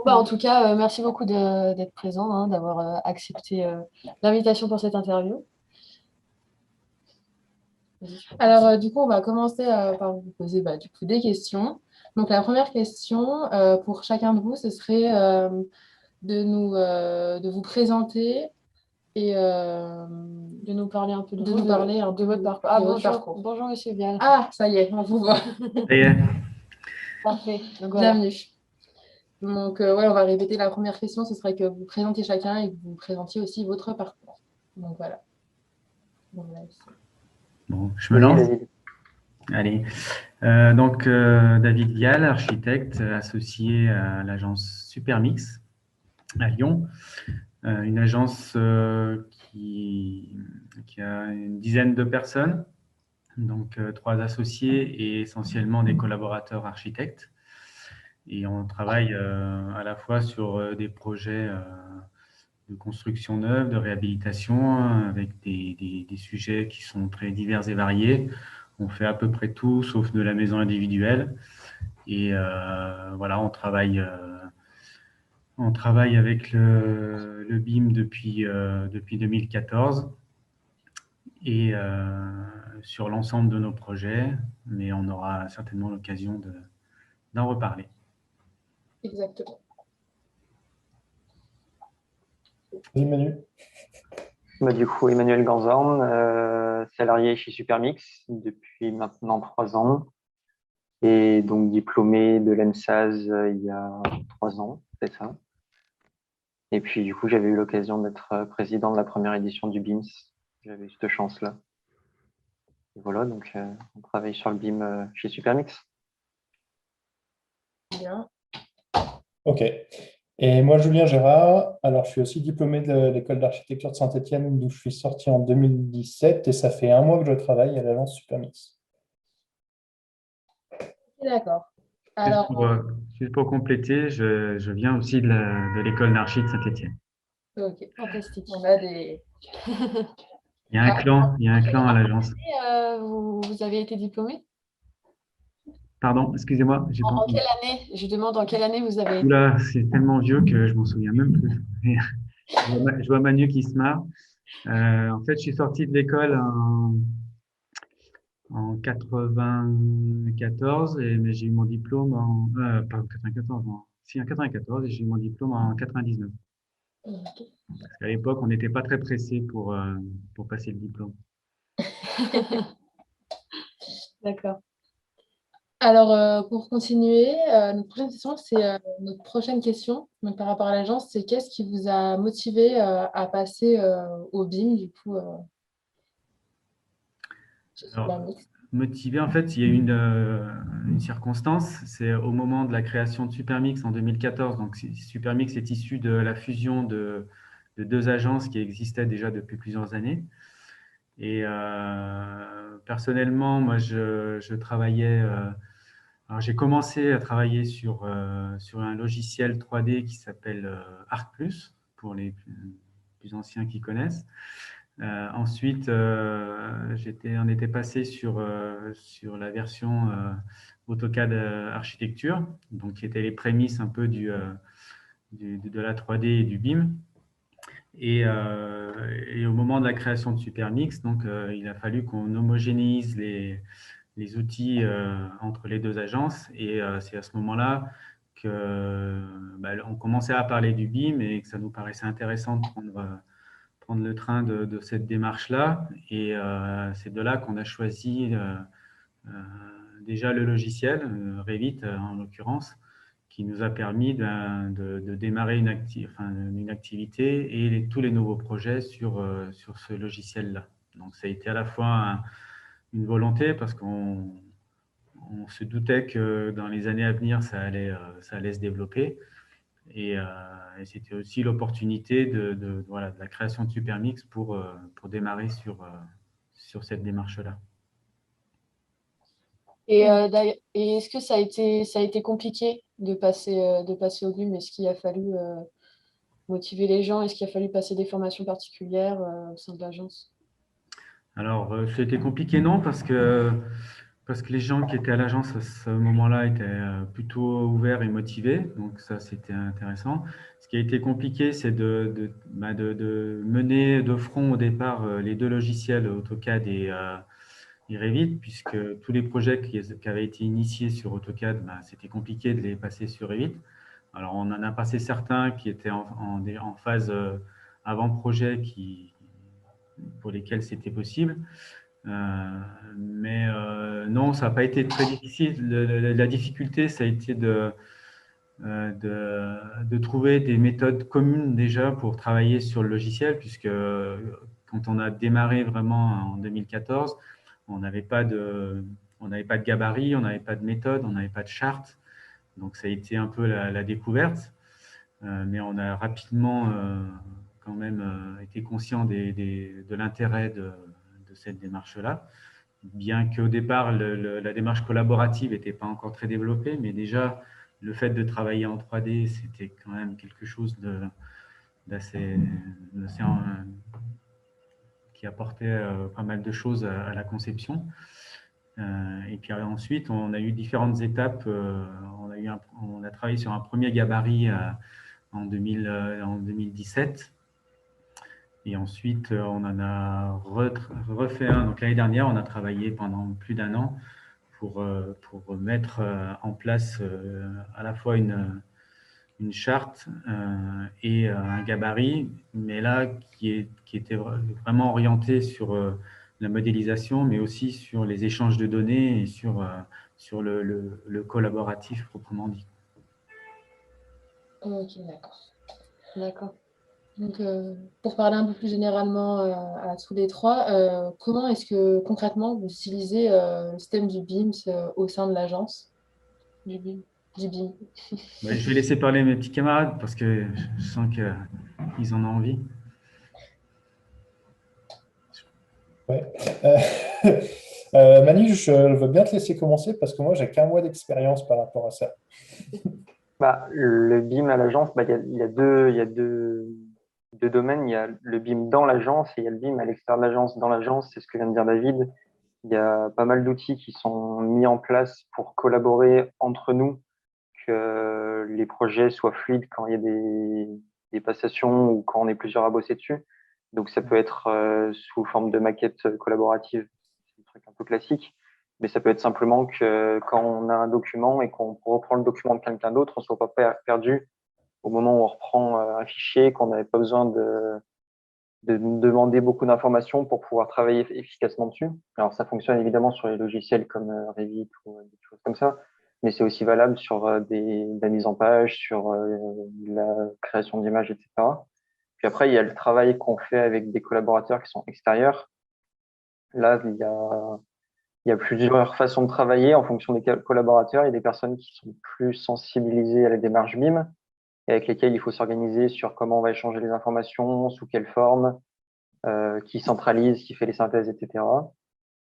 Bah, en tout cas, merci beaucoup d'être présent, hein, d'avoir accepté l'invitation pour cette interview. Vas-y, je peux Alors, continuer. du coup, on va commencer par vous poser du coup, des questions. Donc, la première question pour chacun de vous, ce serait de vous présenter et De nous parler un peu de de vous, nous parler un de peu votre parcours. Ah, de votre bonjour, parcours. bonjour, Monsieur Vial. Ah, ça y est, on vous voit. Ça y est. Parfait. Donc voilà. Bienvenue. Donc, ouais, on va répéter la première question. Ce serait que vous présentiez chacun et que vous présentiez aussi votre parcours. Donc, voilà. On vous laisse. Bon, je me Vas-y, lance. David. Allez. David Vial, architecte associé à l'agence Supermix à Lyon, une agence qui a une dizaine de personnes, donc trois associés et essentiellement des collaborateurs architectes. Et on travaille à la fois sur des projets de construction neuve, de réhabilitation, avec des sujets qui sont très divers et variés. On fait à peu près tout, sauf de la maison individuelle. Et voilà, on travaille avec le BIM depuis 2014 et sur l'ensemble de nos projets, mais on aura certainement l'occasion d'en reparler. Exactement. Oui, Manu. Du coup, Emmanuel Ganzorn, salarié chez Supermix depuis maintenant 3 ans et donc diplômé de l'ENSAS il y a 3 ans, c'est ça. Et puis, du coup, j'avais eu l'occasion d'être président de la première édition du BIMS. J'avais eu cette chance-là. Et voilà, donc on travaille sur le BIM chez Supermix. Bien. OK. Et moi, Julien Gérard, alors je suis aussi diplômé de l'école d'architecture de Saint-Étienne, d'où je suis sorti en 2017, et ça fait un mois que je travaille à l'agence Supermix. D'accord. Juste Alors, pour, euh, juste pour compléter, je viens aussi de l'école d'archi de Saint-Étienne. OK. Fantastique. On a des... Ah, Il y a un clan à l'agence. Vous avez été diplômé? Pardon, excusez-moi, j'ai pas En entendu. quelle année? Je demande en quelle année vous avez été. Oula, c'est tellement vieux que je m'en souviens même plus. Je vois Manu qui se marre. En fait, je suis sorti de l'école en 94, mais j'ai eu mon diplôme pas en 94, non. Si, en 94, et j'ai eu mon diplôme en 99. Parce qu'à l'époque, on n'était pas très pressé pour passer le diplôme. D'accord. Alors, pour continuer, notre prochaine question, c'est notre prochaine question. Donc, par rapport à l'agence, c'est qu'est-ce qui vous a motivé à passer au BIM, du coup, chez Alors, Supermix. motivé, en fait, il y a eu une circonstance. C'est au moment de la création de Supermix en 2014. Donc, Supermix est issu de la fusion de deux agences qui existaient déjà depuis plusieurs années. Et personnellement, moi, je travaillais. Alors, j'ai commencé à travailler sur un logiciel 3D qui s'appelle ArcPlus, pour les plus anciens qui connaissent. Ensuite, on était passé sur la version AutoCAD Architecture, donc qui était les prémices un peu de la 3D et du BIM. Et au moment de la création de Supermix, donc, il a fallu qu'on homogénéise les outils entre les deux agences. Et c'est à ce moment-là on commençait à parler du BIM et que ça nous paraissait intéressant de prendre le train de cette démarche-là. Et c'est de là qu'on a choisi euh, déjà le logiciel, Revit en l'occurrence, qui nous a permis de démarrer une activité et tous les nouveaux projets sur ce logiciel-là. Donc ça a été à la fois une volonté parce qu'on se doutait que dans les années à venir, ça allait se développer. Et c'était aussi l'opportunité voilà, de la création de Supermix pour démarrer sur cette démarche-là. Et est-ce que ça a été compliqué de passer au BIM? Est-ce qu'il a fallu motiver les gens? Est-ce qu'il a fallu passer des formations particulières au sein de l'agence? Alors, c'était compliqué, non, parce que Parce que les gens qui étaient à l'agence à ce moment-là étaient plutôt ouverts et motivés, donc ça c'était intéressant. Ce qui a été compliqué, c'est de mener de front au départ les deux logiciels AutoCAD et Revit, puisque tous les projets qui avaient été initiés sur AutoCAD, c'était compliqué de les passer sur Revit. Alors on en a passé certains qui étaient en phase avant-projet pour lesquels c'était possible. Mais non, ça n'a pas été très difficile. La difficulté, ça a été de trouver des méthodes communes déjà pour travailler sur le logiciel, puisque quand on a démarré vraiment en 2014, on n'avait pas de gabarit, on n'avait pas de méthode, on n'avait pas de charte. Donc ça a été un peu la découverte. Mais on a rapidement quand même été conscient de l'intérêt de cette démarche-là. Bien qu'au départ, la démarche collaborative n'était pas encore très développée, mais déjà, le fait de travailler en 3D, c'était quand même quelque chose d'assez qui apportait pas mal de choses à la conception. Et puis ensuite, on a eu différentes étapes. On a travaillé sur un premier gabarit en 2017. Et ensuite, on en a refait un. Donc l'année dernière, on a travaillé pendant plus d'un an pour mettre en place à la fois une charte et un gabarit, mais là qui était vraiment orienté sur la modélisation, mais aussi sur les échanges de données et sur le collaboratif proprement dit. Ok, d'accord. D'accord. Donc, pour parler un peu plus généralement à tous les trois, comment est-ce que concrètement vous utilisez le système du BIMS au sein de l'agence Du BIM. du BIM? Je vais laisser parler mes petits camarades parce que je sens qu'ils en ont envie. Ouais. Manu, je veux bien te laisser commencer parce que moi, j'ai qu'un mois d'expérience par rapport à ça. Le BIM à l'agence, il y a deux domaines. Il y a le BIM dans l'agence et il y a le BIM à l'extérieur de l'agence. Dans l'agence, c'est ce que vient de dire David. Il y a pas mal d'outils qui sont mis en place pour collaborer entre nous, que les projets soient fluides quand il y a des passations ou quand on est plusieurs à bosser dessus. Donc ça peut être sous forme de maquette collaborative, c'est un truc un peu classique, mais ça peut être simplement que quand on a un document et qu'on reprend le document de quelqu'un d'autre, on ne soit pas perdu au moment où on reprend un fichier, qu'on n'avait pas besoin de nous demander beaucoup d'informations pour pouvoir travailler efficacement dessus. Alors ça fonctionne évidemment sur les logiciels comme Revit ou des choses comme ça, mais c'est aussi valable sur de la mise en page, sur la création d'images, etc. Puis après, il y a le travail qu'on fait avec des collaborateurs qui sont extérieurs. Là, il y a plusieurs façons de travailler en fonction des collaborateurs. Il y a des personnes qui sont plus sensibilisées à la démarche BIM et avec lesquelles il faut s'organiser sur comment on va échanger les informations, sous quelle forme, qui centralise, qui fait les synthèses, etc.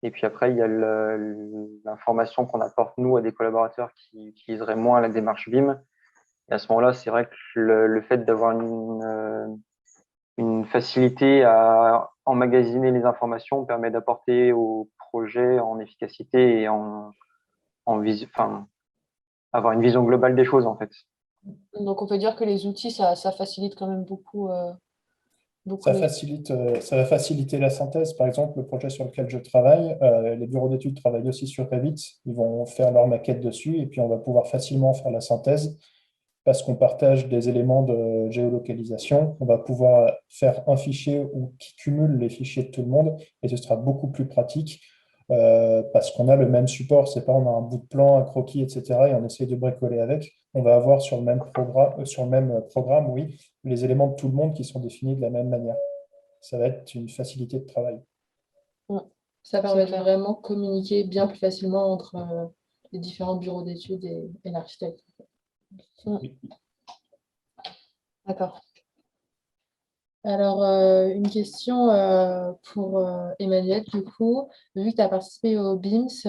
Et puis après, il y a l'information qu'on apporte, nous, à des collaborateurs qui utiliseraient moins la démarche BIM. Et à ce moment-là, c'est vrai que le fait d'avoir une facilité à emmagasiner les informations permet d'apporter au projet en efficacité et avoir une vision globale des choses, en fait. Donc, on peut dire que les outils, ça facilite quand même beaucoup, beaucoup Ça les... ça va faciliter la synthèse. Par exemple, le projet sur lequel je travaille, les bureaux d'études travaillent aussi sur Revit. Ils vont faire leur maquette dessus et puis on va pouvoir facilement faire la synthèse parce qu'on partage des éléments de géolocalisation. On va pouvoir faire un fichier qui cumule les fichiers de tout le monde et ce sera beaucoup plus pratique parce qu'on a le même support. C'est pas on a un bout de plan, un croquis, etc. et on essaie de bricoler avec. On va avoir sur le même programme, oui, les éléments de tout le monde qui sont définis de la même manière. Ça va être une facilité de travail. Ouais, Ça permet de clair. vraiment communiquer bien plus facilement entre les différents bureaux d'études et l'architecte. Oui. D'accord. Alors, une question pour Emmanuel, du coup, vu que tu as participé au BIMS,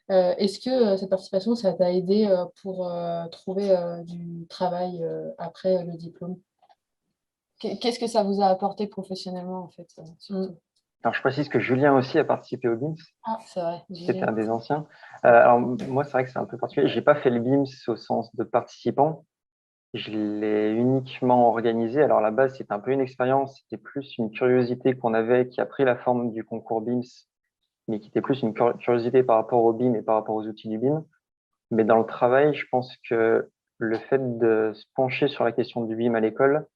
est-ce que cette participation, ça t'a aidé pour trouver du travail après le diplôme? Qu'est-ce que ça vous a apporté professionnellement, en fait, surtout? Alors, je précise que Julien aussi a participé au BIMS, Ah, c'est vrai. qui était un Julien. des anciens. Alors, moi, c'est vrai que c'est un peu particulier. J'ai pas fait le BIMS au sens de participant. Je l'ai uniquement organisé. Alors, à la base, c'était un peu une expérience. C'était plus une curiosité qu'on avait qui a pris la forme du concours BIMS, mais qui était plus une curiosité par rapport au BIM et par rapport aux outils du BIM. Mais dans le travail, je pense que le fait de se pencher sur la question du BIM à l'école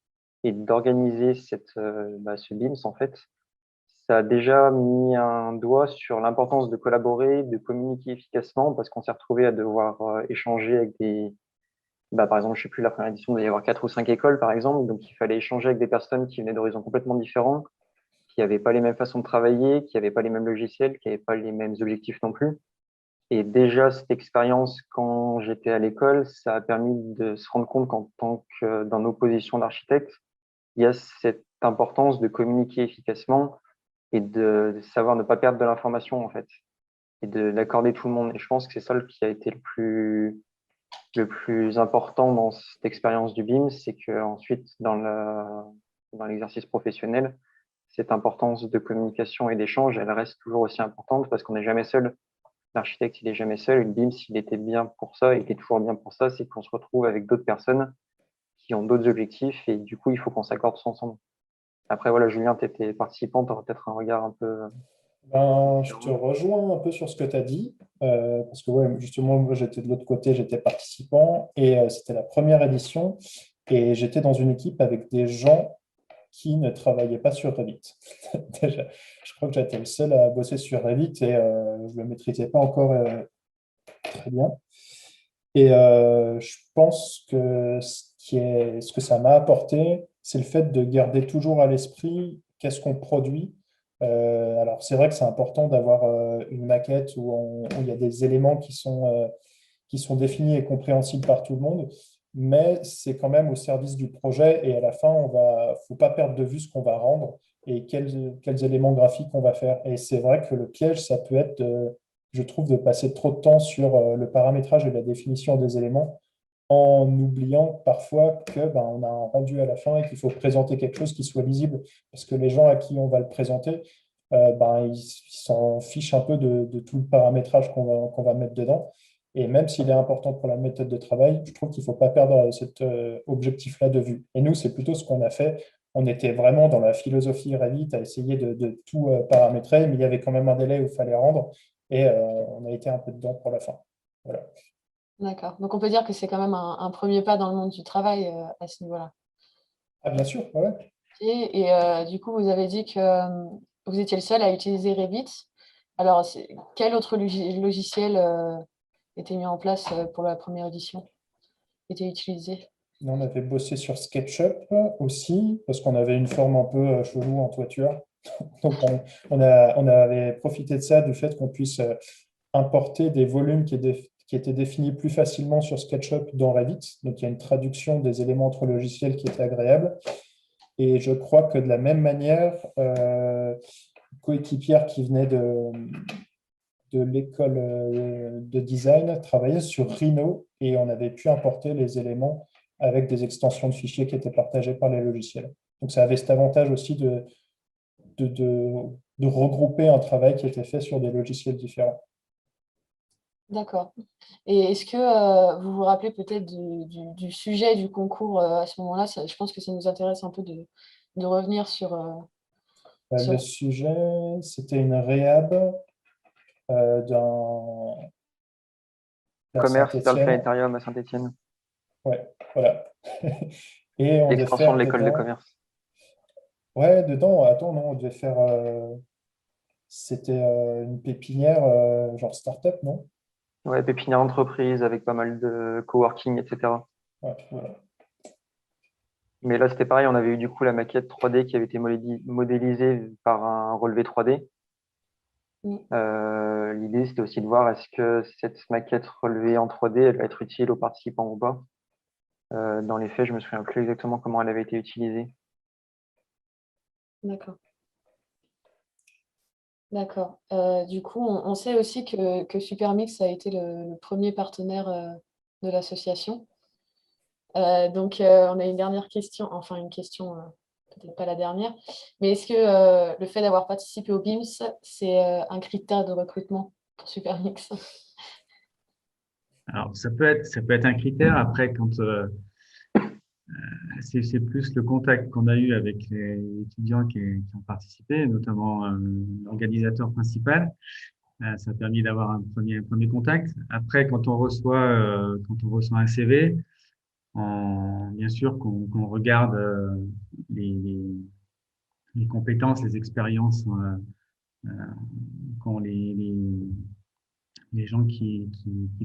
et d'organiser ce BIMS, en fait, ça a déjà mis un doigt sur l'importance de collaborer, de communiquer efficacement, parce qu'on s'est retrouvé à devoir échanger avec par exemple, je sais plus, la première édition, il devait y avoir 4 ou 5 écoles, par exemple, donc il fallait échanger avec des personnes qui venaient d'horizons complètement différents, qui n'avaient pas les mêmes façons de travailler, qui n'avaient pas les mêmes logiciels, qui n'avaient pas les mêmes objectifs non plus. Et déjà, cette expérience, quand j'étais à l'école, ça a permis de se rendre compte qu'en tant que dans nos positions d'architecte, il y a cette importance de communiquer efficacement et de savoir ne pas perdre de l'information, en fait, et d'accorder tout le monde. Et je pense que c'est ça qui a été le plus important dans cette expérience du BIM, c'est qu'ensuite, dans l'exercice professionnel, cette importance de communication et d'échange, elle reste toujours aussi importante parce qu'on n'est jamais seul. L'architecte, il est jamais seul. Et le BIM, s'il était bien pour ça, il est toujours bien pour ça, c'est qu'on se retrouve avec d'autres personnes qui ont d'autres objectifs et du coup, il faut qu'on s'accorde tous ensemble. Après, voilà, Julien, tu étais participant, tu auras peut-être un regard un peu Je te différent. rejoins un peu sur ce que tu as dit, parce que ouais, justement, moi j'étais de l'autre côté, j'étais participant, et c'était la première édition, et j'étais dans une équipe avec des gens qui ne travaillaient pas sur Revit. Déjà, je crois que j'étais le seul à bosser sur Revit, et je ne le maîtrisais pas encore très bien. Et je pense que ce que ça m'a apporté, c'est le fait de garder toujours à l'esprit qu'est-ce qu'on produit. Alors, c'est vrai que c'est important d'avoir une maquette où il y a des éléments qui sont définis et compréhensibles par tout le monde, mais c'est quand même au service du projet et à la fin, faut pas perdre de vue ce qu'on va rendre et quels éléments graphiques on va faire. Et c'est vrai que le piège, ça peut être, je trouve, de passer trop de temps sur le paramétrage et la définition des éléments en oubliant parfois que on a un rendu à la fin et qu'il faut présenter quelque chose qui soit lisible. Parce que les gens à qui on va le présenter, ils s'en fichent un peu de tout le paramétrage qu'on va mettre dedans. Et même s'il est important pour la méthode de travail, je trouve qu'il ne faut pas perdre cet objectif-là de vue. Et nous, c'est plutôt ce qu'on a fait. On était vraiment dans la philosophie Revit à essayer de tout paramétrer, mais il y avait quand même un délai où il fallait rendre. Et on a été un peu dedans pour la fin. Voilà. D'accord. Donc, on peut dire que c'est quand même un premier pas dans le monde du travail à ce niveau-là. Ah, bien sûr, ouais. Et du coup, vous avez dit que vous étiez le seul à utiliser Revit. Alors, quel autre logiciel était mis en place pour la première édition, était utilisé? Nous, on avait bossé sur SketchUp aussi, parce qu'on avait une forme un peu chelou en toiture. Donc, on avait profité de ça, du fait qu'on puisse importer des volumes qui étaient définis plus facilement sur SketchUp dans Revit. Donc, il y a une traduction des éléments entre logiciels qui était agréable. Et je crois que de la même manière, une coéquipière qui venait de l'école de design travaillait sur Rhino et on avait pu importer les éléments avec des extensions de fichiers qui étaient partagées par les logiciels. Donc, ça avait cet avantage aussi de, de, de regrouper un travail qui était fait sur des logiciels différents. D'accord. Et est-ce que vous vous rappelez peut-être du sujet du concours à ce moment-là? Je pense que ça nous intéresse un peu de revenir Le sur... sujet, c'était une réhab d'un Commerce dans le Saint-Étienne. planétarium à Saint-Étienne, Ouais, voilà. Et on devait l'extension de faire l'école de dedans. commerce. Ouais, dedans, attends, non, on devait faire. C'était une pépinière, genre start-up, non? Ouais, pépinière entreprise avec pas mal de coworking, etc. Ouais, voilà. Mais là, c'était pareil, on avait eu du coup la maquette 3D qui avait été modélisée par un relevé 3D. Mm. L'idée, c'était aussi de voir est-ce que cette maquette relevée en 3D, elle va être utile aux participants ou pas. Dans les faits, je me souviens plus exactement comment elle avait été utilisée. D'accord. D'accord. Du coup, on sait aussi que Supermix a été le premier partenaire de l'association. Donc, on a une dernière question, enfin une question peut-être pas la dernière, mais est-ce que le fait d'avoir participé au BIMS, c'est un critère de recrutement pour Supermix? Alors, ça peut être un critère. Après, quand c'est plus le contact qu'on a eu avec les étudiants qui ont participé, notamment l'organisateur principal. Ça a permis d'avoir un premier contact. Après, quand on reçoit un CV, bien sûr qu'on regarde les compétences, les expériences qu'ont les gens qui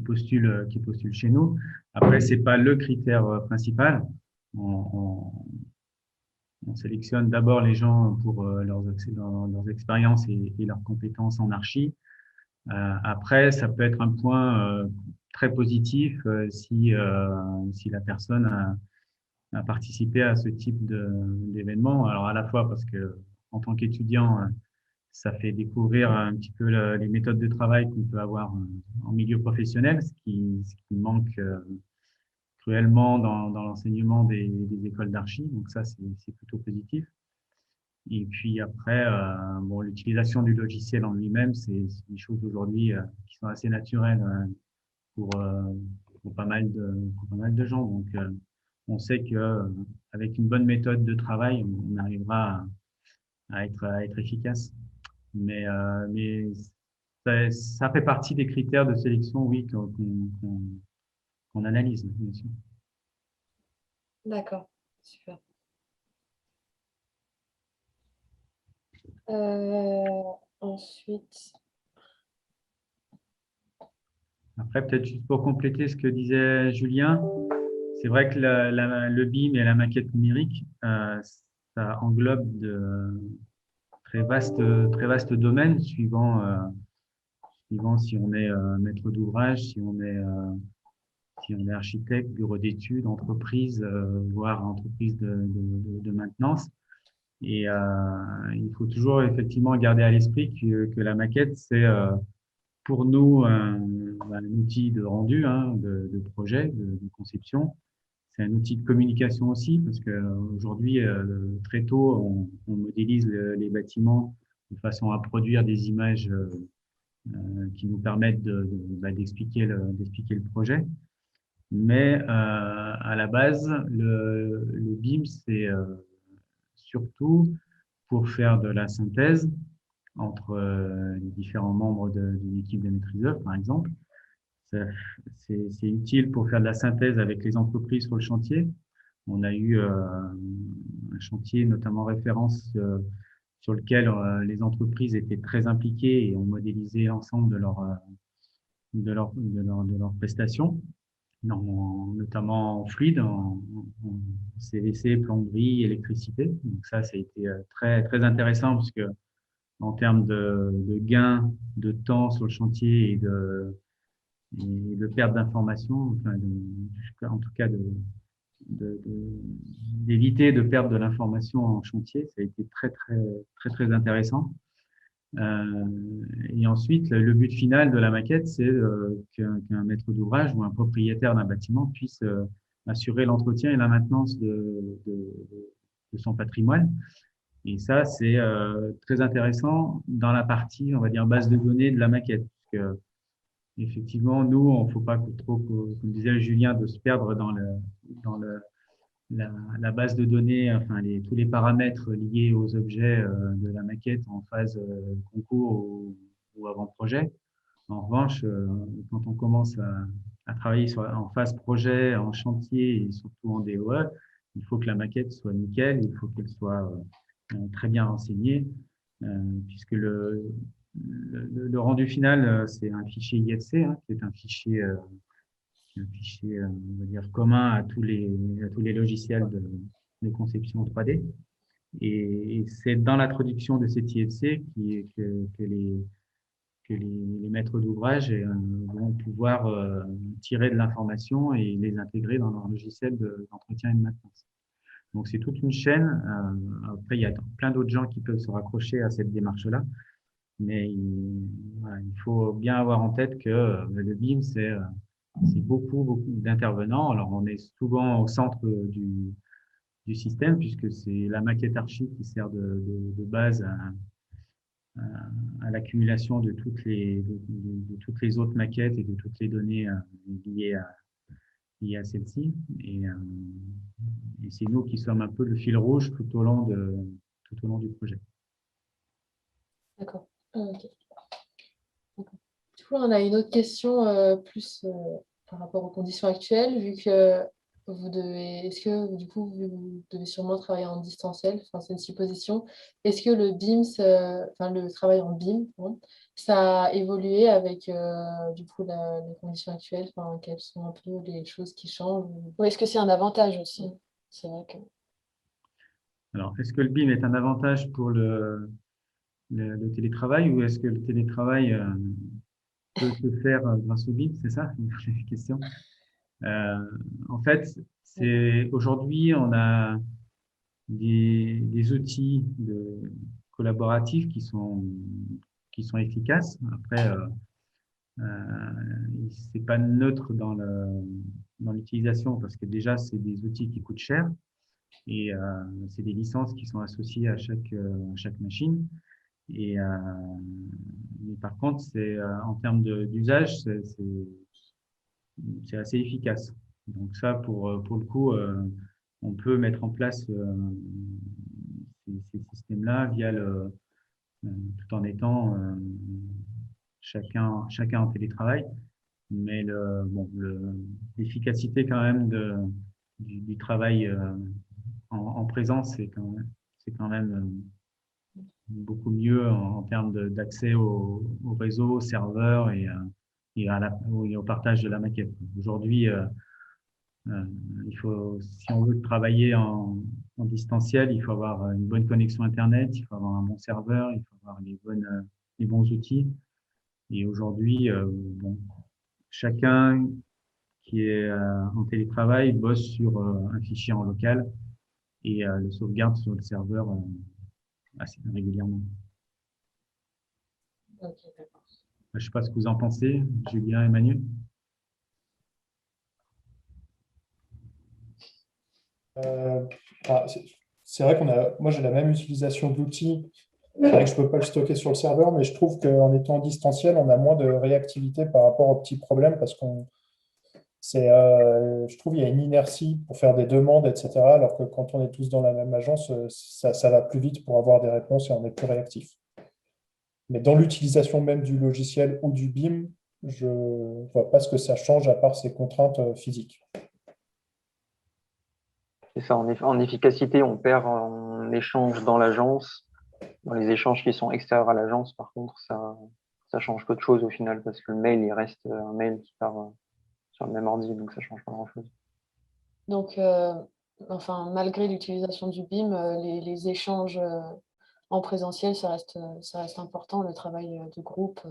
postulent chez nous. Après, c'est pas le critère principal. On, on sélectionne d'abord les gens pour leurs expériences et leurs compétences en archi. Après, ça peut être un point très positif si la personne a participé à ce type d'événement. Alors, à la fois parce que en tant qu'étudiant, ça fait découvrir un petit peu les méthodes de travail qu'on peut avoir en milieu professionnel, ce qui manque cruellement dans l'enseignement des écoles d'archi. Donc ça, c'est plutôt positif. Et puis après, bon, l'utilisation du logiciel en lui-même, c'est des choses aujourd'hui qui sont assez naturelles pour, euh, pour pas mal de gens. Donc, on sait que avec une bonne méthode de travail, on arrivera à être efficace. Mais ça fait partie des critères de sélection, oui, qu'on analyse, bien sûr. D'accord, super. Ensuite, Après, peut-être juste pour compléter ce que disait Julien, c'est vrai que le BIM et la maquette numérique, ça englobe de très vastes domaines suivant si on est maître d'ouvrage, si on est architecte, bureau d'études, entreprise, voire entreprise de maintenance. Et il faut toujours effectivement garder à l'esprit que la maquette, c'est pour nous un outil de rendu, hein, de projet, de conception. C'est un outil de communication aussi, parce qu'aujourd'hui, très tôt, on modélise les bâtiments de façon à produire des images qui nous permettent d'expliquer le projet. Mais à la base, le BIM, c'est surtout pour faire de la synthèse entre les différents membres d'une équipe de maîtriseurs, par exemple. C'est utile pour faire de la synthèse avec les entreprises sur le chantier. On a eu un chantier, notamment référence, sur lequel les entreprises étaient très impliquées et ont modélisé l'ensemble de leurs prestations, notamment en fluide, en CVC, plomberie, électricité. Donc ça a été très intéressant parce que en termes de gains de temps sur le chantier et de perte d'informations, enfin en tout cas d'éviter de perdre de l'information en chantier, ça a été très intéressant. Et ensuite, le but final de la maquette, c'est qu'un maître d'ouvrage ou un propriétaire d'un bâtiment puisse assurer l'entretien et la maintenance de son patrimoine. Et ça, c'est très intéressant dans la partie, on va dire, base de données de la maquette. Parce que, effectivement, nous, on ne faut pas trop, comme disait Julien, de se perdre dans la base de données, enfin, tous les paramètres liés aux objets de la maquette en phase concours ou avant-projet. En revanche, quand on commence à travailler en phase projet, en chantier et surtout en DOE, il faut que la maquette soit nickel, il faut qu'elle soit très bien renseignée, puisque le rendu final, c'est un fichier IFC, hein, qui est un fichier, on va dire, commun à tous les logiciels de conception 3D. Et c'est dans l'introduction de cet IFC que les maîtres d'ouvrage vont pouvoir tirer de l'information et les intégrer dans leur logiciel d'entretien et de maintenance. Donc, c'est toute une chaîne. Après, il y a plein d'autres gens qui peuvent se raccrocher à cette démarche-là. Mais voilà, il faut bien avoir en tête que le BIM, c'est beaucoup d'intervenants. Alors, on est souvent au centre du système, puisque c'est la maquette archi qui sert de base à l'accumulation de toutes les autres maquettes et de toutes les données liées à celle-ci. Et c'est nous qui sommes un peu le fil rouge tout au long du projet. D'accord. Ok. Du coup, on a une autre question plus par rapport aux conditions actuelles, vu que est-ce que du coup, vous devez sûrement travailler en distanciel, enfin, c'est une supposition. Est-ce que le BIMS, enfin le travail en BIM, pardon, ça a évolué avec du coup les conditions actuelles, enfin, quelles sont un peu les choses qui changent? Ou est-ce que c'est un avantage aussi? C'est vrai que... Alors, est-ce que le BIM est un avantage pour le télétravail ou est-ce que le télétravail peut se faire grâce au BIM? C'est ça la question. Euh, En fait, aujourd'hui, on a des outils collaboratifs qui sont efficaces. Après, c'est pas neutre dans l'utilisation parce que déjà, c'est des outils qui coûtent cher et c'est des licences qui sont associées à chaque machine. Mais par contre, en termes d'usage, c'est assez efficace. Donc ça, pour le coup, on peut mettre en place ces systèmes-là tout en étant chacun en télétravail. Mais l'efficacité quand même du travail en présence, c'est quand même beaucoup mieux en termes d'accès au réseau, au serveur et au partage de la maquette. Aujourd'hui, si on veut travailler en distanciel, il faut avoir une bonne connexion Internet, il faut avoir un bon serveur, il faut avoir les bons outils. Et aujourd'hui, chacun qui est en télétravail bosse sur un fichier en local et le sauvegarde sur le serveur assez régulièrement. Ok, d'accord. Je ne sais pas ce que vous en pensez, Julien et Manu. Euh, c'est vrai moi j'ai la même utilisation d'outils. C'est vrai que je ne peux pas le stocker sur le serveur, mais je trouve qu'en étant en distanciel, on a moins de réactivité par rapport aux petits problèmes parce je trouve qu'il y a une inertie pour faire des demandes, etc. Alors que quand on est tous dans la même agence, ça va plus vite pour avoir des réponses et on est plus réactif. Mais dans l'utilisation même du logiciel ou du BIM, je ne vois pas ce que ça change à part ces contraintes physiques. C'est ça, en efficacité, on perd en échange dans l'agence. Dans les échanges qui sont extérieurs à l'agence, par contre, ça change peu de choses au final parce que le mail, il reste un mail qui part sur le même ordi, donc ça change pas grand-chose. Donc, enfin, malgré l'utilisation du BIM, les échanges en présentiel, ça reste important, le travail de groupe.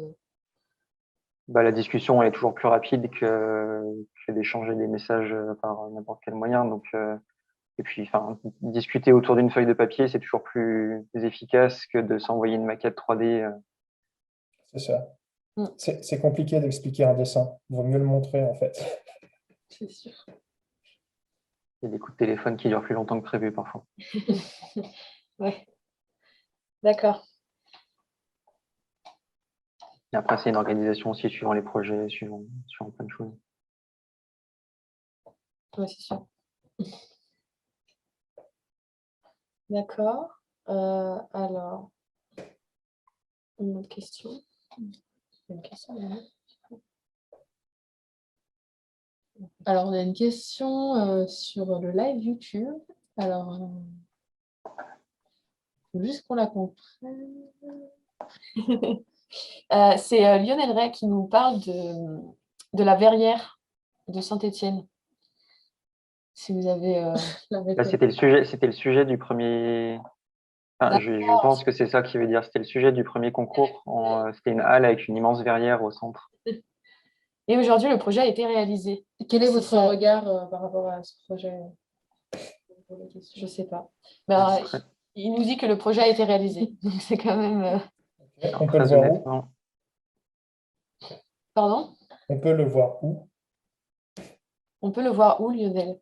La discussion elle est toujours plus rapide que d'échanger des messages par n'importe quel moyen. Donc, et puis, enfin, discuter autour d'une feuille de papier, c'est toujours plus efficace que de s'envoyer une maquette 3D. C'est ça. Mm. C'est compliqué d'expliquer un dessin. Il vaut mieux le montrer, en fait. C'est sûr. Il y a des coups de téléphone qui durent plus longtemps que prévu parfois. Ouais, d'accord. Et après, c'est une organisation aussi suivant les projets, suivant plein de choses. Ouais, c'est sûr. D'accord. Alors, une autre question. Une question, non? Alors, on a une question sur le live YouTube. Alors, faut juste qu'on la comprenne. C'est Lionel Ray qui nous parle de la verrière de Saint-Étienne. Si vous avez... Là, c'était le sujet du premier. Enfin, je pense que c'est ça qui veut dire. C'était le sujet du premier concours. C'était une halle avec une immense verrière au centre. Et aujourd'hui, le projet a été réalisé. Quel est C'est votre ça. regard par rapport à ce projet? Je ne sais pas. Mais alors, il nous dit que le projet a été réalisé. Donc c'est quand même... On peut le voir où? Honnêtement, Pardon? On peut le voir où? On peut le voir où, Lionel?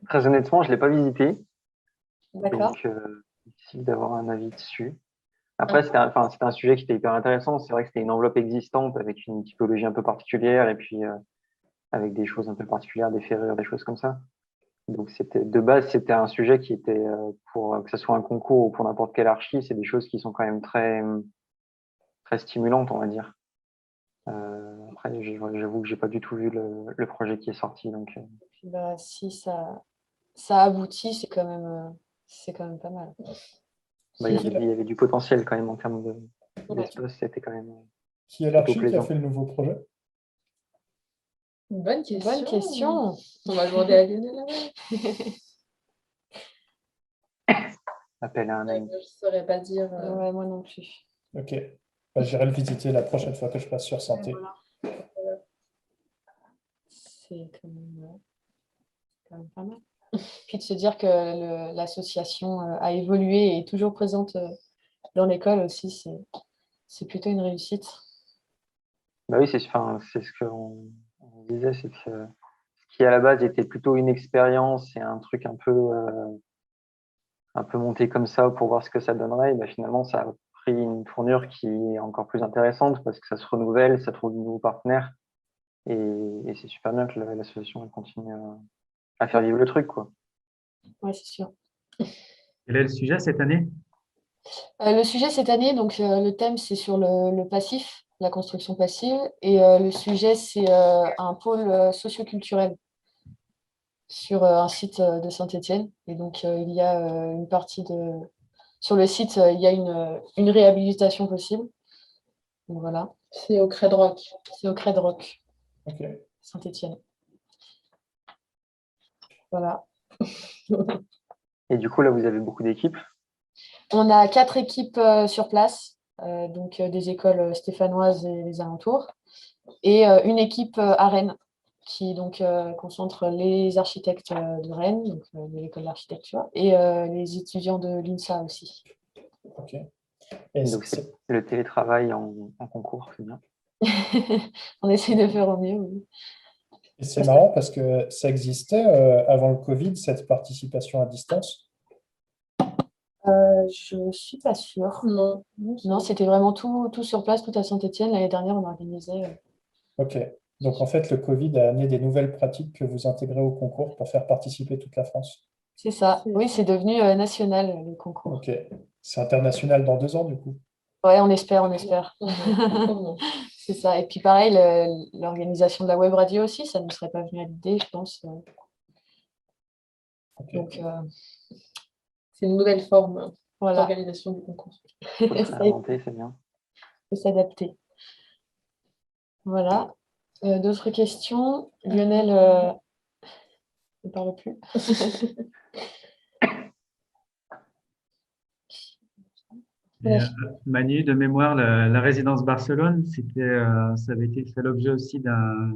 Très honnêtement, je ne l'ai pas visité, D'accord. donc difficile d'avoir un avis dessus. Après, c'était un sujet qui était hyper intéressant. C'est vrai que c'était une enveloppe existante avec une typologie un peu particulière et puis avec des choses un peu particulières, des ferrures, des choses comme ça. Donc, de base, c'était un sujet qui était, pour que ce soit un concours ou pour n'importe quelle archi, c'est des choses qui sont quand même très stimulantes, on va dire. Après, j'avoue que j'ai pas du tout vu le projet qui est sorti. Donc, Bah, si ça aboutit, c'est quand même pas mal. bah, il y avait du potentiel quand même en termes Ouais. d'espace. C'était quand même Qui est plutôt l'archi qui a plaisant. fait le nouveau projet? Une bonne question. Bonne question. On va demander à Lionel. Là-bas. Appel à un ami. Je ne saurais pas dire. Ouais, moi non plus. Ok. Bah, j'irai le visiter la prochaine fois que je passe sur santé. Voilà. C'est quand même pas mal. Puis de se dire que l'association a évolué et est toujours présente dans l'école aussi, c'est plutôt une réussite. Bah oui, c'est ce qu'on disait, c'est que ce qui à la base était plutôt une expérience et un truc un peu monté comme ça pour voir ce que ça donnerait, et bah, finalement ça a pris une tournure qui est encore plus intéressante parce que ça se renouvelle, ça trouve de nouveaux partenaires et c'est super bien que l'association elle continue à faire vivre le truc, quoi. Ouais, c'est sûr. Quel est le sujet cette année? Le sujet cette année, donc le thème c'est sur le passif, la construction passive, et le sujet c'est un pôle socioculturel sur un site de Saint-Étienne. Et donc il y a une partie sur le site, il y a une réhabilitation possible. Donc voilà, C'est au Crêt de Roc. c'est au Crêt de Roc, Ok. Saint-Étienne. Voilà. Et du coup là vous avez beaucoup d'équipes. On a 4 équipes sur place, donc des écoles stéphanoises et les alentours, et une équipe à Rennes qui donc concentre les architectes de Rennes, donc de l'école d'architecture, et les étudiants de l'INSA aussi. Ok. Et Donc c'est le télétravail en concours, c'est bien. On essaie de faire au mieux, oui. c'est marrant parce que ça existait avant le Covid, cette participation à distance. Je ne suis pas sûre. Non. Non, c'était vraiment tout sur place, tout à Saint-Étienne. L'année dernière, on organisait. Ok. Donc en fait, le Covid a amené des nouvelles pratiques que vous intégrez au concours pour faire participer toute la France. C'est ça. Oui, c'est devenu national, le concours. Ok. C'est international dans 2 ans, du coup. Ouais, on espère, on espère. C'est ça. Et puis pareil, l'organisation de la web radio aussi, ça ne nous serait pas venu à l'idée, je pense. Ok. Donc C'est une nouvelle forme voilà, d'organisation du concours. Faut se ça réinventer, c'est bien. faut s'adapter. Voilà. D'autres questions? Lionel ne parle plus. Et, Manu, de mémoire, la résidence Barcelone, ça avait été fait l'objet aussi d'un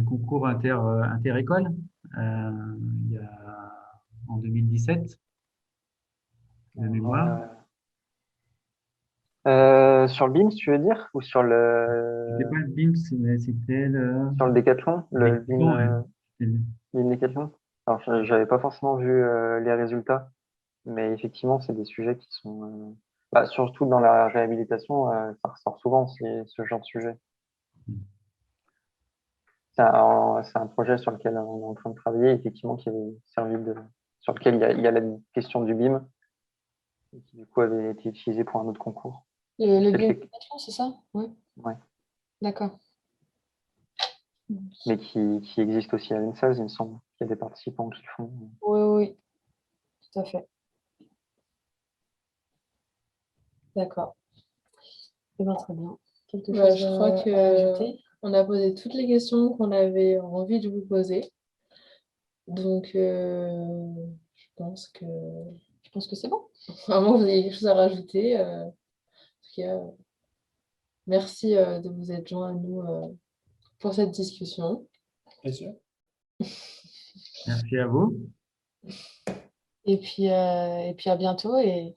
concours inter-école il y en 2017, de mémoire. Sur le BIMS, tu veux dire? Ou sur C'était pas le BIMS, mais c'était sur le Décathlon? Le Decathlon, ouais. BIM, BIM Décathlon? Alors, j'avais pas forcément vu les résultats, mais effectivement, c'est des sujets qui sont... bah, surtout dans la réhabilitation, ça ressort souvent, ce genre de sujet. C'est un projet sur lequel on est en train de travailler, effectivement, sur lequel il y a la question du BIM, et qui du coup avait été utilisé pour un autre concours. Le C'est BIM le- Décathlon, c'est ça? Oui. Ouais. D'accord. Mais qui existe aussi à l'ENSAS, il me semble. Il y a des participants qui le font. Oui, oui, tout à fait. D'accord. Eh ben, très bien. Quelque chose Je crois à rajouter? qu'on a posé toutes les questions qu'on avait envie de vous poser. Donc, je pense que, c'est bon. vraiment, vous avez quelque chose à rajouter. En tout cas, merci de vous être joints à nous pour cette discussion. Plaisir. Merci à vous. Et puis à bientôt et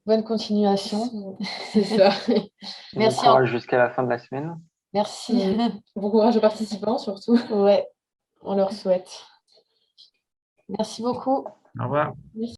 bonne continuation. C'est ça. Merci. Bon courage jusqu'à la fin de la semaine. Merci. Bon courage aux participants surtout. Ouais. On leur souhaite. Merci beaucoup. Au revoir. Merci.